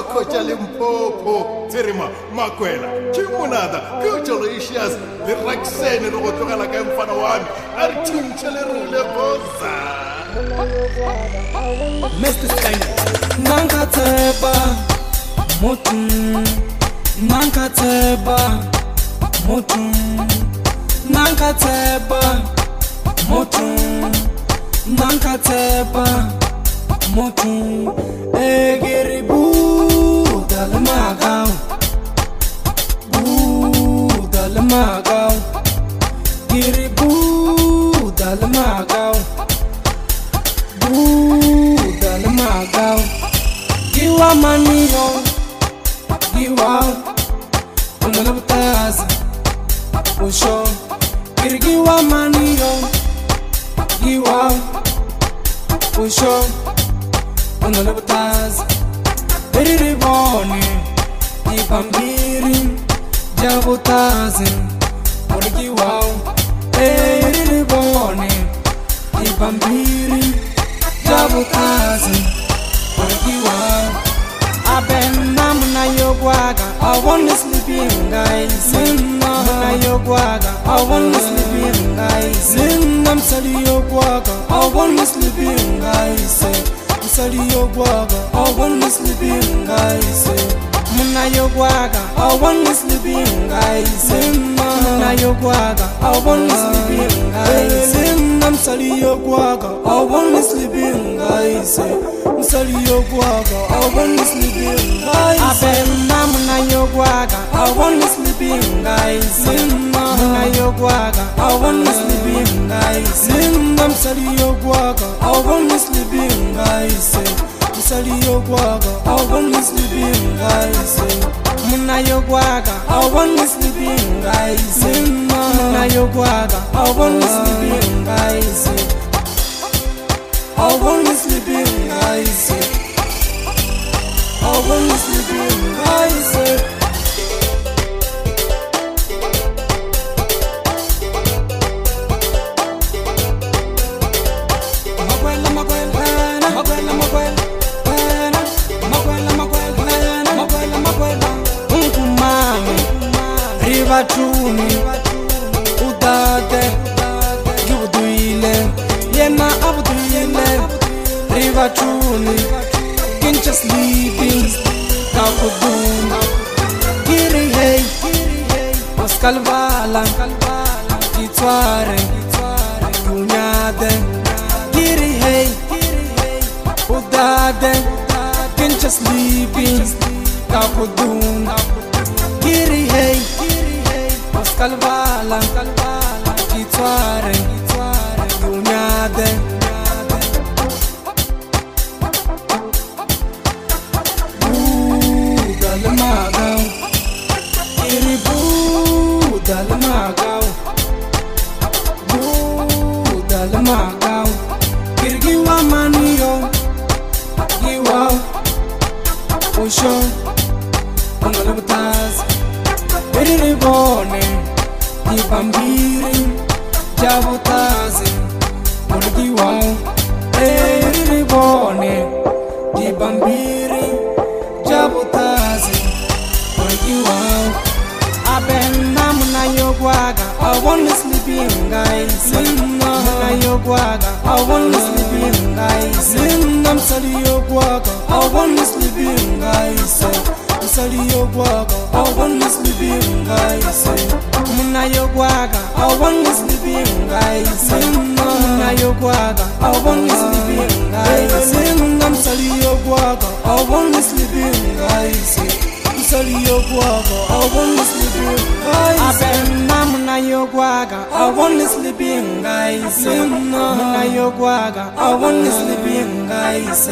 Soko Limpopo, Terima, Makwela, Monada, Congratulations, the Rexen and Otogala Campanawan, Artum Chalere Bosa. Mr. Steiner, Nankateba, Motun, Nankateba, Motun, Nankateba, Motun, Nankateba, Motun, Egeribu, Dalamagao, Boo, Dalamagao, Giribu, Dalamagao. Dalamagao, Giwa Manio, Giwa, Unalabutaz, Usho, Giwa Manio, Giwa, Usho, Unalabutaz, Beribone, Ipambiri, Jabutazin, Urigiwa, Beribone, Ipambiri. Jabutazi, Abena muna yogwaga, I want to sleep in guys. Muna yogwaga, I want to sleep in guys. I'm sorry yogwaga, I want to sleep in guys. I'm sorry yogwaga, I want to sleep in guys. Muna yogwaga, I want to sleep in guys. Muna yogwaga, I want to sleep in guys. I'm sorry yogwaga, I want to sleep in guys. I'm sorry yogwaga, I want to sleep in guys. Abena muna yogwaga, I want to sleep in guys. Muna yogwaga, I want to sleep in guys. I'm sorry yogwaga, I want to sleep in guys. I'm sorry yogwaga, I want to sleep in guys. Muna yogwaga, I want to sleep in guys. Muna yogwaga, I want to sleep in guys. I want to sleep in guys. I want to sleep in guys. Rivatuni, udade, givuduile, yena abuduile. Rivatuni, kincha sleeping, kakudun. Giri hey, oskalvala, kitware, kunyade. Giri hey, udade, kincha sleeping, kakudun. Giri hey, oskalvala, kitware, kunyade. Dalamagao, Iribu, Dalamagao, Boo, Dalamagao, Kirgiwa Manio, Giwa, Usho, Unalabutaz, Beribone, Ipambiri, Jabutazi, Urigiwa, Beribone, Ipambiri, Jabutazi, Urigiwa. Abena muna yogwaga, I want to sleep in guys. Muna yogwaga, I want to sleep in guys. I'm sorry yogwaga, I want to sleep in guys. I'm sorry yogwaga, I want to sleep in guys. Muna yogwaga, I want to sleep in guys. Muna yogwaga, I want to sleep in guys. I'm sorry yogwaga, I want to sleep in guys. I'm sorry yogwaga, I want to sleep in guys. Abena muna yogwaga, I want to sleep in guys. Muna yogwaga, I want to sleep in guys.